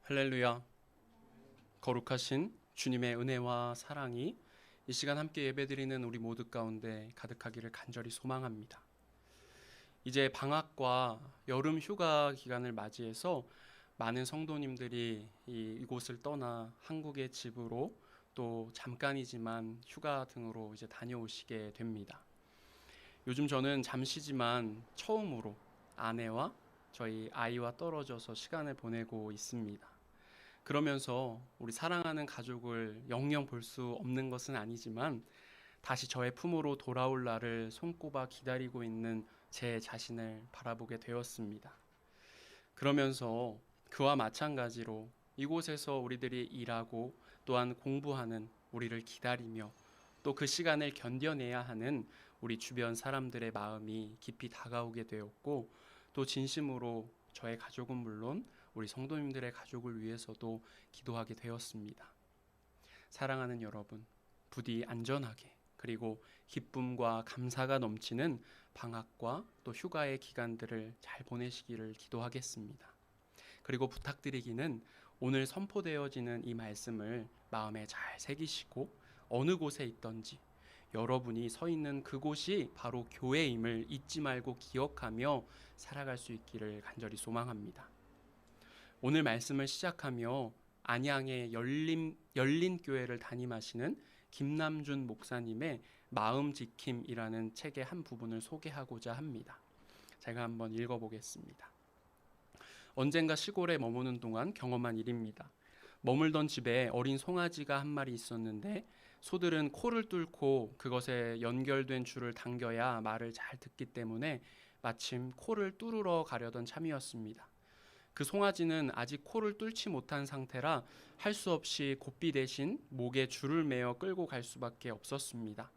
할렐루야. 거룩하신 주님의 은혜와 사랑이 이 시간 함께 예배드리는 우리 모두 가운데 가득하기를 간절히 소망합니다. 이제 방학과 여름 휴가 기간을 맞이해서 많은 성도님들이 이곳을 떠나 한국의 집으로 또 잠깐이지만 휴가 등으로 이제 다녀오시게 됩니다. 요즘 저는 잠시지만 처음으로 아내와 저희 아이와 떨어져서 시간을 보내고 있습니다. 그러면서 우리 사랑하는 가족을 영영 볼 수 없는 것은 아니지만 다시 저의 품으로 돌아올 날을 손꼽아 기다리고 있는 제 자신을 바라보게 되었습니다. 그러면서 그와 마찬가지로 이곳에서 우리들이 일하고 또한 공부하는 우리를 기다리며 또 그 시간을 견뎌내야 하는 우리 주변 사람들의 마음이 깊이 다가오게 되었고, 또 진심으로 저의 가족은 물론 우리 성도님들의 가족을 위해서도 기도하게 되었습니다. 사랑하는 여러분, 부디 안전하게 그리고 기쁨과 감사가 넘치는 방학과 또 휴가의 기간들을 잘 보내시기를 기도하겠습니다. 그리고 부탁드리기는 오늘 선포되어지는 이 말씀을 마음에 잘 새기시고 어느 곳에 있던지 여러분이 서 있는 그곳이 바로 교회임을 잊지 말고 기억하며 살아갈 수 있기를 간절히 소망합니다. 오늘 말씀을 시작하며 안양의 열린 교회를 담임하시는 김남준 목사님의 마음 지킴이라는 책의 한 부분을 소개하고자 합니다. 제가 한번 읽어보겠습니다. 언젠가 시골에 머무는 동안 경험한 일입니다. 머물던 집에 어린 송아지가 한 마리 있었는데 소들은 코를 뚫고 그것에 연결된 줄을 당겨야 말을 잘 듣기 때문에 마침 코를 뚫으러 가려던 참이었습니다. 그 송아지는 아직 코를 뚫지 못한 상태라 할 수 없이 고삐 대신 목에 줄을 매어 끌고 갈 수밖에 없었습니다.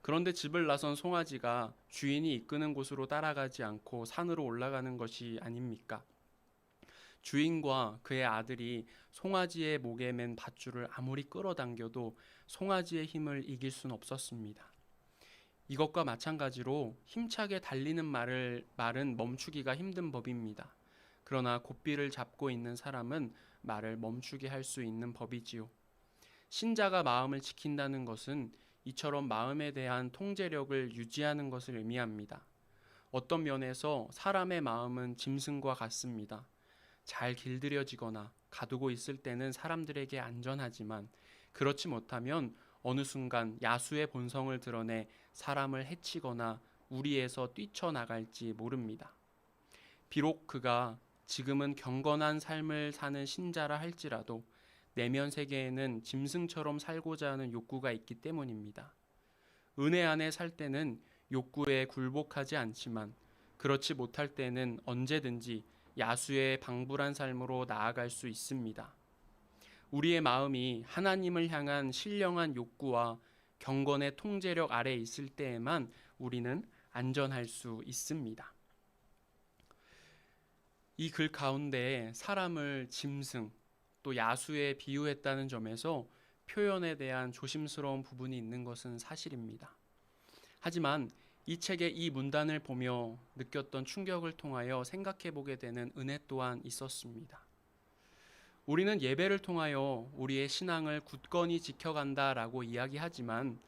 그런데 집을 나선 송아지가 주인이 이끄는 곳으로 따라가지 않고 산으로 올라가는 것이 아닙니까? 주인과 그의 아들이 송아지의 목에 맨 밧줄을 아무리 끌어당겨도 송아지의 힘을 이길 수는 없었습니다. 이것과 마찬가지로 힘차게 달리는 말은 멈추기가 힘든 법입니다. 그러나 고삐를 잡고 있는 사람은 말을 멈추게 할 수 있는 법이지요. 신자가 마음을 지킨다는 것은 이처럼 마음에 대한 통제력을 유지하는 것을 의미합니다. 어떤 면에서 사람의 마음은 짐승과 같습니다. 잘 길들여지거나 가두고 있을 때는 사람들에게 안전하지만 그렇지 못하면 어느 순간 야수의 본성을 드러내 사람을 해치거나 우리에서 뛰쳐나갈지 모릅니다. 비록 그가 지금은 경건한 삶을 사는 신자라 할지라도 내면 세계에는 짐승처럼 살고자 하는 욕구가 있기 때문입니다. 은혜 안에 살 때는 욕구에 굴복하지 않지만 그렇지 못할 때는 언제든지 야수의 방불한 삶으로 나아갈 수 있습니다. 우리의 마음이 하나님을 향한 신령한 욕구와 경건의 통제력 아래 있을 때에만 우리는 안전할 수 있습니다. 이 글 가운데 사람을 짐승 또 야수에 비유했다는 점에서 표현에 대한 조심스러운 부분이 있는 것은 사실입니다. 하지만 이 책의 이 문단을 보며 느꼈던 충격을 통하여 생각해 보게 되는 은혜 또한 있었습니다. 우리는 예배를 통하여 우리의 신앙을 굳건히 지켜간다라고 이야기하지만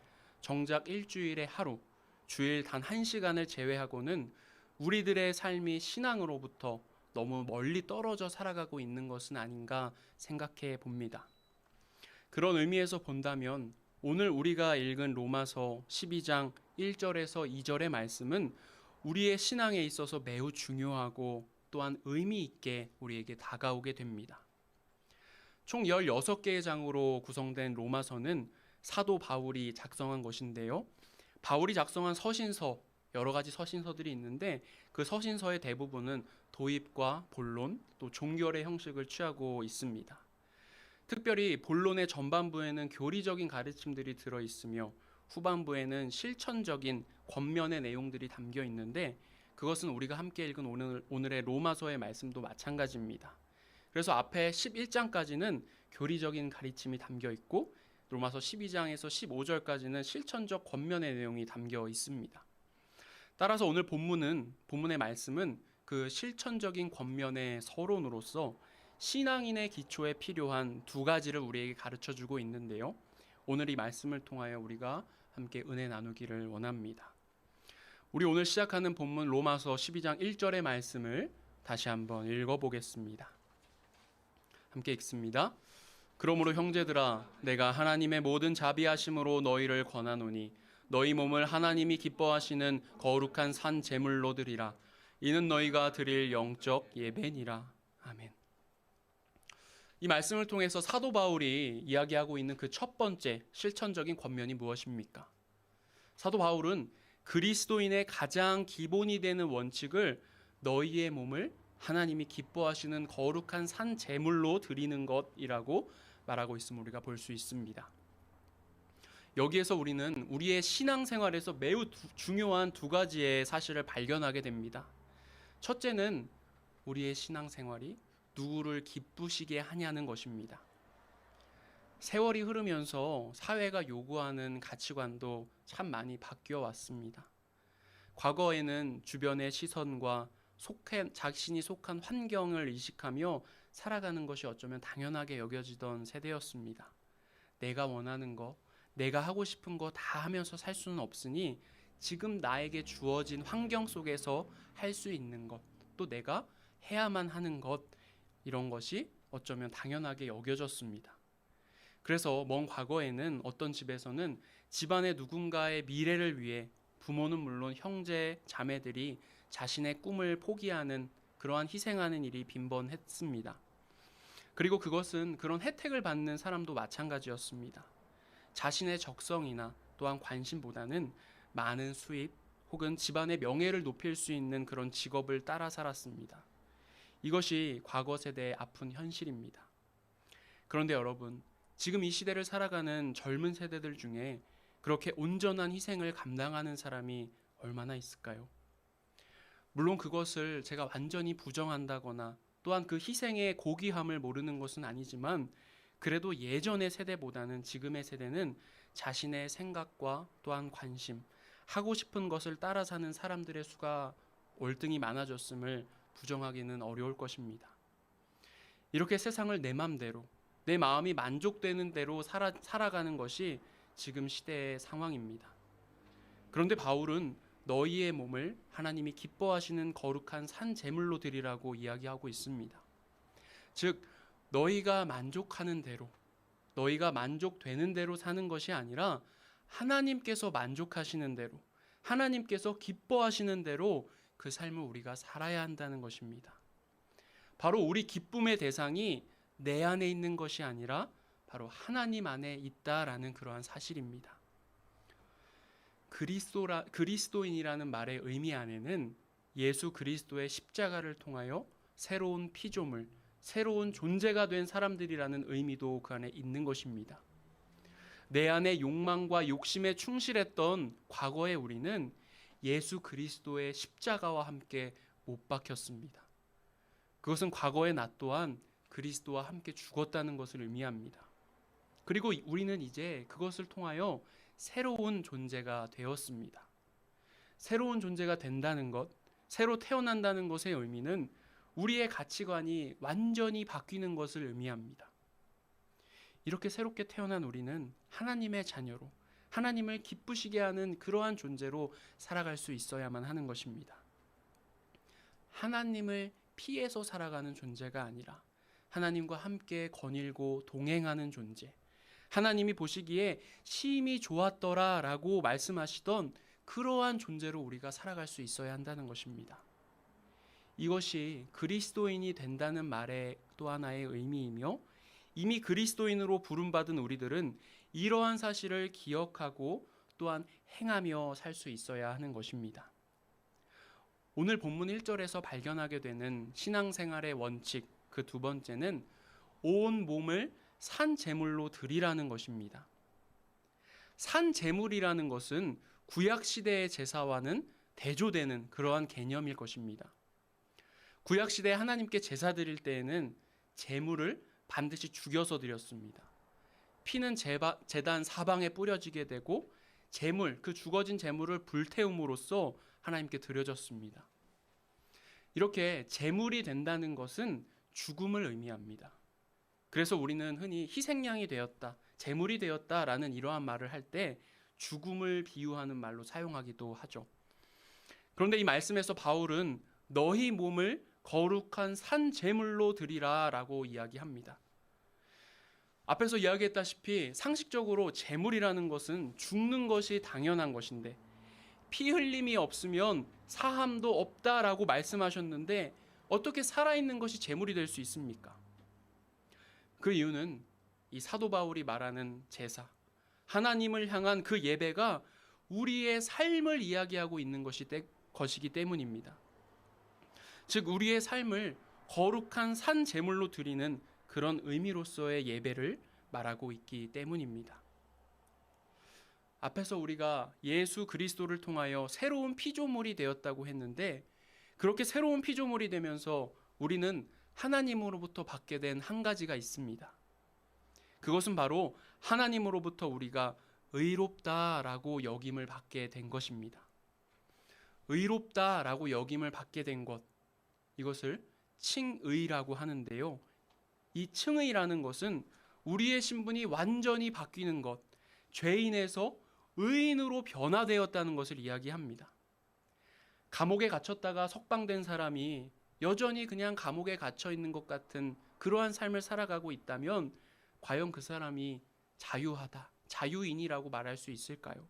정작 일주일에 하루, 주일 단 1시간을 제외하고는 우리들의 삶이 신앙으로부터 너무 멀리 떨어져 살아가고 있는 것은 아닌가 생각해 봅니다. 그런 의미에서 본다면 오늘 우리가 읽은 로마서 12장 1절에서 2절의 말씀은 우리의 신앙에 있어서 매우 중요하고 또한 의미 있게 우리에게 다가오게 됩니다. 총 16개의 장으로 구성된 로마서는 사도 바울이 작성한 것인데요. 바울이 작성한 서신서, 여러 가지 서신서들이 있는데 그 서신서의 대부분은 도입과 본론, 또 종결의 형식을 취하고 있습니다. 특별히 본론의 전반부에는 교리적인 가르침들이 들어있으며 후반부에는 실천적인 권면의 내용들이 담겨 있는데 그것은 우리가 함께 읽은 오늘의 로마서의 말씀도 마찬가지입니다. 그래서 앞에 11장까지는 교리적인 가르침이 담겨 있고 로마서 12장에서 15절까지는 실천적 권면의 내용이 담겨 있습니다. 따라서 오늘 본문의 말씀은 그 실천적인 권면의 서론으로서 신앙인의 기초에 필요한 두 가지를 우리에게 가르쳐 주고 있는데요. 오늘 이 말씀을 통하여 우리가 함께 은혜 나누기를 원합니다. 우리 오늘 시작하는 본문 로마서 12장 1절의 말씀을 다시 한번 읽어보겠습니다. 함께 읽습니다. 그러므로 형제들아, 내가 하나님의 모든 자비하심으로 너희를 권하노니 너희 몸을 하나님이 기뻐하시는 거룩한 산 제물로 드리라. 이는 너희가 드릴 영적 예배니라. 아멘. 이 말씀을 통해서 사도 바울이 이야기하고 있는 그 첫 번째 실천적인 권면이 무엇입니까? 사도 바울은 그리스도인의 가장 기본이 되는 원칙을 너희의 몸을 하나님이 기뻐하시는 거룩한 산 제물로 드리는 것이라고 말하고 있음을 우리가 볼 수 있습니다. 여기에서 우리는 우리의 신앙생활에서 매우 중요한 두 가지의 사실을 발견하게 됩니다. 첫째는 우리의 신앙생활이 누구를 기쁘시게 하냐는 것입니다. 세월이 흐르면서 사회가 요구하는 가치관도 참 많이 바뀌어 왔습니다. 과거에는 주변의 시선과 자신이 속한 환경을 의식하며 살아가는 것이 어쩌면 당연하게 여겨지던 세대였습니다. 내가 원하는 거, 내가 하고 싶은 거 다 하면서 살 수는 없으니 지금 나에게 주어진 환경 속에서 할 수 있는 것, 또 내가 해야만 하는 것, 이런 것이 어쩌면 당연하게 여겨졌습니다. 그래서 먼 과거에는 어떤 집에서는 집안의 누군가의 미래를 위해 부모는 물론 형제, 자매들이 자신의 꿈을 포기하는 그러한 희생하는 일이 빈번했습니다. 그리고 그것은 그런 혜택을 받는 사람도 마찬가지였습니다. 자신의 적성이나 또한 관심보다는 많은 수입 혹은 집안의 명예를 높일 수 있는 그런 직업을 따라 살았습니다. 이것이 과거 세대의 아픈 현실입니다. 그런데 여러분, 지금 이 시대를 살아가는 젊은 세대들 중에 그렇게 온전한 희생을 감당하는 사람이 얼마나 있을까요? 물론 그것을 제가 완전히 부정한다거나 또한 그 희생의 고귀함을 모르는 것은 아니지만 그래도 예전의 세대보다는 지금의 세대는 자신의 생각과 또한 관심, 하고 싶은 것을 따라 사는 사람들의 수가 월등히 많아졌음을 부정하기는 어려울 것입니다. 이렇게 세상을 내 맘대로, 내 마음이 만족되는 대로 살아가는 것이 지금 시대의 상황입니다. 그런데 바울은 너희의 몸을 하나님이 기뻐하시는 거룩한 산 제물로 드리라고 이야기하고 있습니다. 즉, 너희가 만족하는 대로, 너희가 만족되는 대로 사는 것이 아니라 하나님께서 만족하시는 대로, 하나님께서 기뻐하시는 대로 그 삶을 우리가 살아야 한다는 것입니다. 바로 우리 기쁨의 대상이 내 안에 있는 것이 아니라 바로 하나님 안에 있다라는 그러한 사실입니다. 그리스도인이라는 말의 의미 안에는 예수 그리스도의 십자가를 통하여 새로운 피조물, 새로운 존재가 된 사람들이라는 의미도 그 안에 있는 것입니다. 내 안의 욕망과 욕심에 충실했던 과거의 우리는 예수 그리스도의 십자가와 함께 못 박혔습니다. 그것은 과거의 나 또한 그리스도와 함께 죽었다는 것을 의미합니다. 그리고 우리는 이제 그것을 통하여 새로운 존재가 되었습니다. 새로운 존재가 된다는 것, 새로 태어난다는 것의 의미는 우리의 가치관이 완전히 바뀌는 것을 의미합니다. 이렇게 새롭게 태어난 우리는 하나님의 자녀로, 하나님을 기쁘시게 하는 그러한 존재로 살아갈 수 있어야만 하는 것입니다. 하나님을 피해서 살아가는 존재가 아니라 하나님과 함께 거닐고 동행하는 존재, 하나님이 보시기에 심히 좋았더라라고 말씀하시던 그러한 존재로 우리가 살아갈 수 있어야 한다는 것입니다. 이것이 그리스도인이 된다는 말의 또 하나의 의미이며 이미 그리스도인으로 부름받은 우리들은 이러한 사실을 기억하고 또한 행하며 살 수 있어야 하는 것입니다. 오늘 본문 1절에서 발견하게 되는 신앙생활의 원칙, 그 두 번째는 온 몸을 산 제물로 드리라는 것입니다. 산 제물이라는 것은 구약 시대의 제사와는 대조되는 그러한 개념일 것입니다. 구약 시대에 하나님께 제사 드릴 때에는 제물을 반드시 죽여서 드렸습니다. 피는 제단 사방에 뿌려지게 되고 제물, 그 죽어진 제물을 불태움으로써 하나님께 드려졌습니다. 이렇게 제물이 된다는 것은 죽음을 의미합니다. 그래서 우리는 흔히 희생양이 되었다, 제물이 되었다라는 이러한 말을 할 때 죽음을 비유하는 말로 사용하기도 하죠. 그런데 이 말씀에서 바울은 너희 몸을 거룩한 산 제물로 드리라 라고 이야기합니다. 앞에서 이야기했다시피 상식적으로 제물이라는 것은 죽는 것이 당연한 것인데 피 흘림이 없으면 사함도 없다라고 말씀하셨는데 어떻게 살아있는 것이 제물이 될 수 있습니까? 그 이유는 이 사도 바울이 말하는 제사, 하나님을 향한 그 예배가 우리의 삶을 이야기하고 있는 것이기 때문입니다. 즉 우리의 삶을 거룩한 산 제물로 드리는 그런 의미로서의 예배를 말하고 있기 때문입니다. 앞에서 우리가 예수 그리스도를 통하여 새로운 피조물이 되었다고 했는데 그렇게 새로운 피조물이 되면서 우리는 하나님으로부터 받게 된 한 가지가 있습니다. 그것은 바로 하나님으로부터 우리가 의롭다라고 여김을 받게 된 것입니다. 의롭다라고 여김을 받게 된 것, 이것을 칭의라고 하는데요. 이 칭의라는 것은 우리의 신분이 완전히 바뀌는 것, 죄인에서 의인으로 변화되었다는 것을 이야기합니다. 감옥에 gat혔다가 석방된 사람이 여전히 그냥 감옥에 갇혀 있는 것 같은 그러한 삶을 살아가고 있다면 과연 그 사람이 자유하다, 자유인이라고 말할 수 있을까요?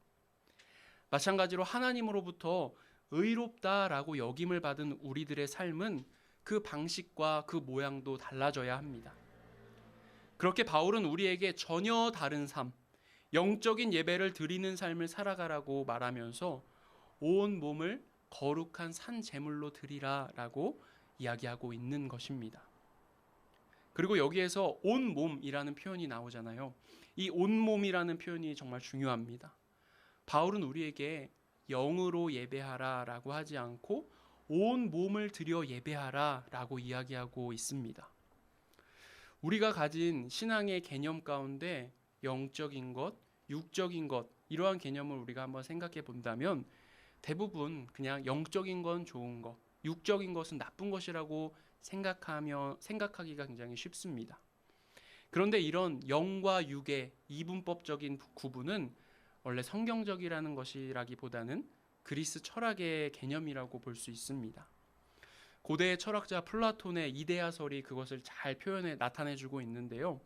마찬가지로 하나님으로부터 의롭다라고 여김을 받은 우리들의 삶은 그 방식과 그 모양도 달라져야 합니다. 그렇게 바울은 우리에게 전혀 다른 삶, 영적인 예배를 드리는 삶을 살아가라고 말하면서 온 몸을 거룩한 산 제물로 드리라라고 이야기하고 있는 것입니다. 그리고 여기에서 온 몸이라는 표현이 나오잖아요. 이 온 몸이라는 표현이 정말 중요합니다. 바울은 우리에게 영으로 예배하라라고 하지 않고 온 몸을 들여 예배하라라고 이야기하고 있습니다. 우리가 가진 신앙의 개념 가운데 영적인 것, 육적인 것 이러한 개념을 우리가 한번 생각해 본다면 대부분 그냥 영적인 건 좋은 것, 육적인 것은 나쁜 것이라고 생각하기가 굉장히 쉽습니다. 그런데 이런 영과 육의 이분법적인 구분은 원래 성경적이라는 것이라기보다는 그리스 철학의 개념이라고 볼 수 있습니다. 고대 철학자 플라톤의 이데아설이 그것을 잘 나타내주고 있는데요.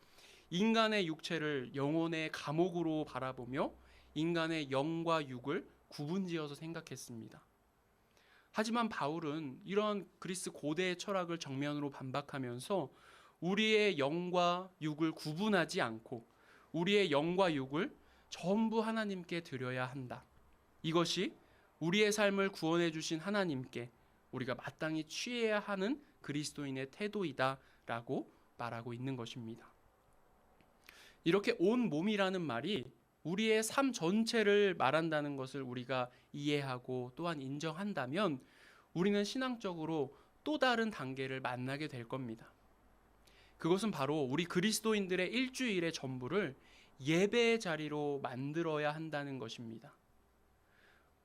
인간의 육체를 영혼의 감옥으로 바라보며 인간의 영과 육을 구분지어서 생각했습니다. 하지만 바울은 이런 그리스 고대의 철학을 정면으로 반박하면서 우리의 영과 육을 구분하지 않고 우리의 영과 육을 전부 하나님께 드려야 한다. 이것이 우리의 삶을 구원해 주신 하나님께 우리가 마땅히 취해야 하는 그리스도인의 태도이다라고 말하고 있는 것입니다. 이렇게 온 몸이라는 말이 우리의 삶 전체를 말한다는 것을 우리가 이해하고 또한 인정한다면 우리는 신앙적으로 또 다른 단계를 만나게 될 겁니다. 그것은 바로 우리 그리스도인들의 일주일의 전부를 예배의 자리로 만들어야 한다는 것입니다.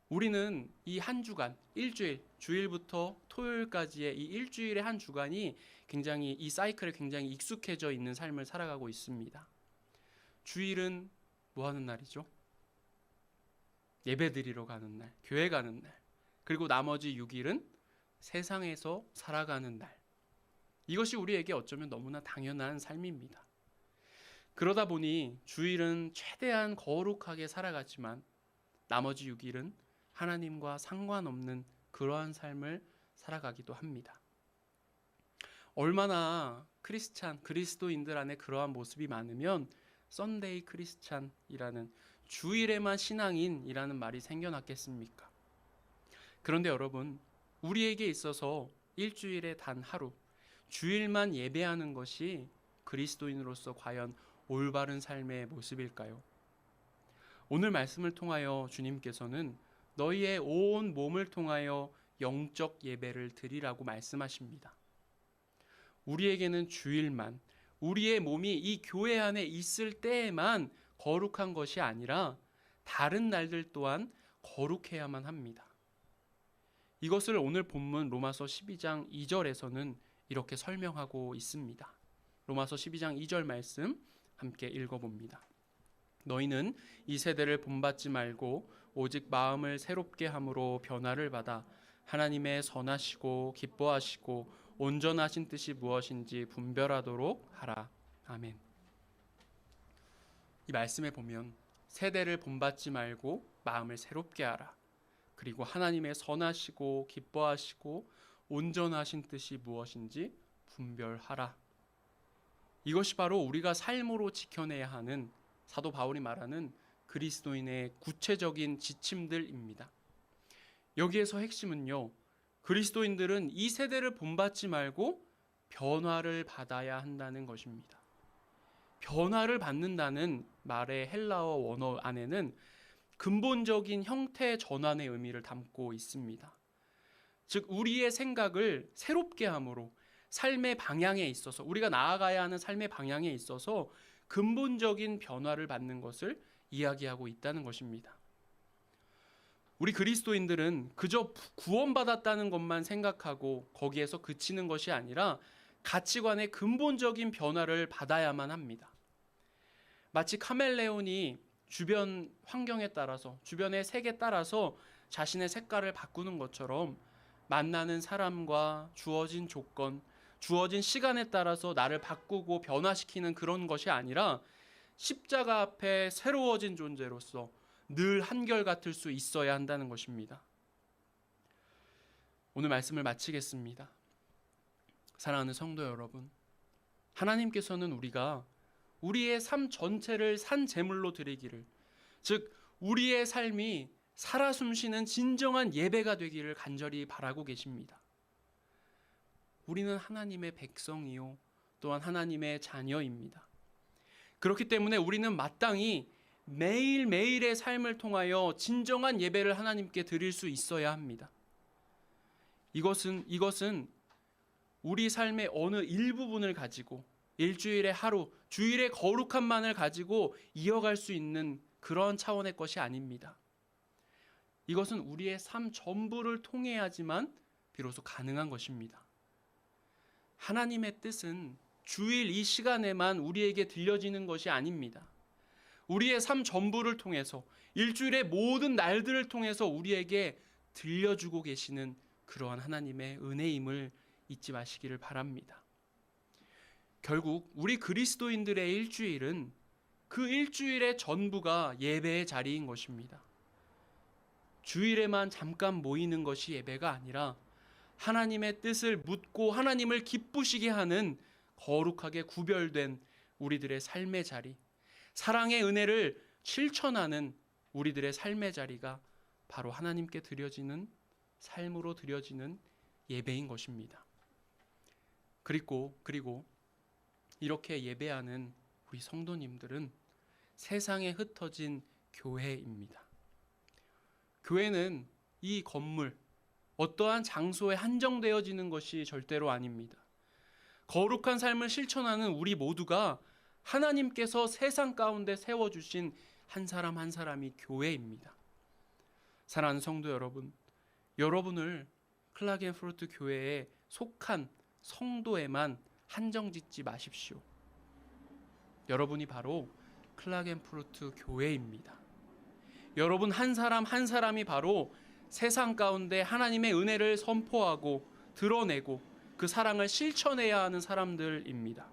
우리는 이 한 주간, 일주일, 주일부터 토요일까지의 이 일주일의 한 주간이 굉장히 이 사이클에 굉장히 익숙해져 있는 삶을 살아가고 있습니다. 주일은 뭐 하는 날이죠? 예배 드리러 가는 날, 교회 가는 날. 그리고 나머지 6일은 세상에서 살아가는 날. 이것이 우리에게 어쩌면 너무나 당연한 삶입니다. 그러다 보니 주일은 최대한 거룩하게 살아가지만 나머지 6일은 하나님과 상관없는 그러한 삶을 살아가기도 합니다. 얼마나 그리스도인들 안에 그러한 모습이 많으면 썬데이 크리스찬이라는 주일에만 신앙인이라는 말이 생겨났겠습니까? 그런데 여러분, 우리에게 있어서 일주일에 단 하루, 주일만 예배하는 것이 그리스도인으로서 과연 올바른 삶의 모습일까요? 오늘 말씀을 통하여 주님께서는 너희의 온 몸을 통하여 영적 예배를 드리라고 말씀하십니다. 우리에게는 주일만, 우리의 몸이 이 교회 안에 있을 때에만 거룩한 것이 아니라 다른 날들 또한 거룩해야만 합니다. 이것을 오늘 본문 로마서 12장 2절에서는 이렇게 설명하고 있습니다. 로마서 12장 2절 말씀 함께 읽어봅니다. 너희는 이 세대를 본받지 말고 오직 마음을 새롭게 함으로 변화를 받아 하나님의 선하시고 기뻐하시고 온전하신 뜻이 무엇인지 분별하도록 하라. 아멘. 이 말씀에 보면 세대를 본받지 말고 마음을 새롭게 하라. 그리고 하나님의 선하시고 기뻐하시고 온전하신 뜻이 무엇인지 분별하라. 이것이 바로 우리가 삶으로 지켜내야 하는 사도 바울이 말하는 그리스도인의 구체적인 지침들입니다. 여기에서 핵심은요, 그리스도인들은 이 세대를 본받지 말고 변화를 받아야 한다는 것입니다. 변화를 받는다는 말의 헬라어 원어 안에는 근본적인 형태 전환의 의미를 담고 있습니다. 즉 우리의 생각을 새롭게 함으로 삶의 방향에 있어서, 우리가 나아가야 하는 삶의 방향에 있어서 근본적인 변화를 받는 것을 이야기하고 있다는 것입니다. 우리 그리스도인들은 그저 구원받았다는 것만 생각하고 거기에서 그치는 것이 아니라 가치관의 근본적인 변화를 받아야만 합니다. 마치 카멜레온이 주변 환경에 따라서, 주변의 색에 따라서 자신의 색깔을 바꾸는 것처럼 만나는 사람과 주어진 조건, 주어진 시간에 따라서 나를 바꾸고 변화시키는 그런 것이 아니라 십자가 앞에 새로워진 존재로서 늘 한결같을 수 있어야 한다는 것입니다. 오늘 말씀을 마치겠습니다. 사랑하는 성도 여러분, 하나님께서는 우리가 우리의 삶 전체를 산 제물로 드리기를, 즉 우리의 삶이 살아 숨쉬는 진정한 예배가 되기를 간절히 바라고 계십니다. 우리는 하나님의 백성이요 또한 하나님의 자녀입니다. 그렇기 때문에 우리는 마땅히 매일매일의 삶을 통하여 진정한 예배를 하나님께 드릴 수 있어야 합니다. 이것은 우리 삶의 어느 일부분을 가지고 일주일에 하루, 주일의 거룩함만을 가지고 이어갈 수 있는 그런 차원의 것이 아닙니다. 이것은 우리의 삶 전부를 통해야지만 비로소 가능한 것입니다. 하나님의 뜻은 주일 이 시간에만 우리에게 들려지는 것이 아닙니다. 우리의 삶 전부를 통해서, 일주일의 모든 날들을 통해서 우리에게 들려주고 계시는 그러한 하나님의 은혜임을 잊지 마시기를 바랍니다. 결국 우리 그리스도인들의 일주일은 그 일주일의 전부가 예배의 자리인 것입니다. 주일에만 잠깐 모이는 것이 예배가 아니라 하나님의 뜻을 묻고 하나님을 기쁘시게 하는 거룩하게 구별된 우리들의 삶의 자리, 사랑의 은혜를 실천하는 우리들의 삶의 자리가 바로 하나님께 드려지는, 삶으로 드려지는 예배인 것입니다. 그리고 이렇게 예배하는 우리 성도님들은 세상에 흩어진 교회입니다. 교회는 이 건물, 어떠한 장소에 한정되어지는 것이 절대로 아닙니다. 거룩한 삶을 실천하는 우리 모두가 하나님께서 세상 가운데 세워주신 한 사람 한 사람이 교회입니다. 사랑하는 성도 여러분, 여러분을 클라겐푸르트 교회에 속한 성도에만 한정짓지 마십시오. 여러분이 바로 클라겐푸르트 교회입니다. 여러분 한 사람 한 사람이 바로 세상 가운데 하나님의 은혜를 선포하고 드러내고 그 사랑을 실천해야 하는 사람들입니다.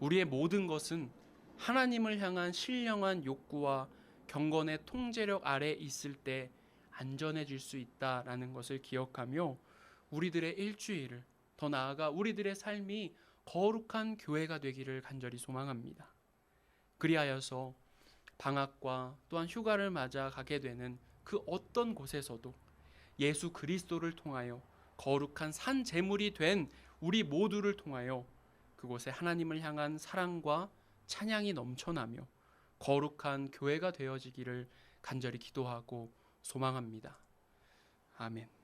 우리의 모든 것은 하나님을 향한 신령한 욕구와 경건의 통제력 아래 있을 때 안전해질 수 있다라는 것을 기억하며 우리들의 일주일을, 더 나아가 우리들의 삶이 거룩한 교회가 되기를 간절히 소망합니다. 그리하여서 방학과 또한 휴가를 맞아 가게 되는 그 어떤 곳에서도 예수 그리스도를 통하여 거룩한 산 제물이 된 우리 모두를 통하여 그곳에 하나님을 향한 사랑과 찬양이 넘쳐나며 거룩한 교회가 되어지기를 간절히 기도하고 소망합니다. 아멘.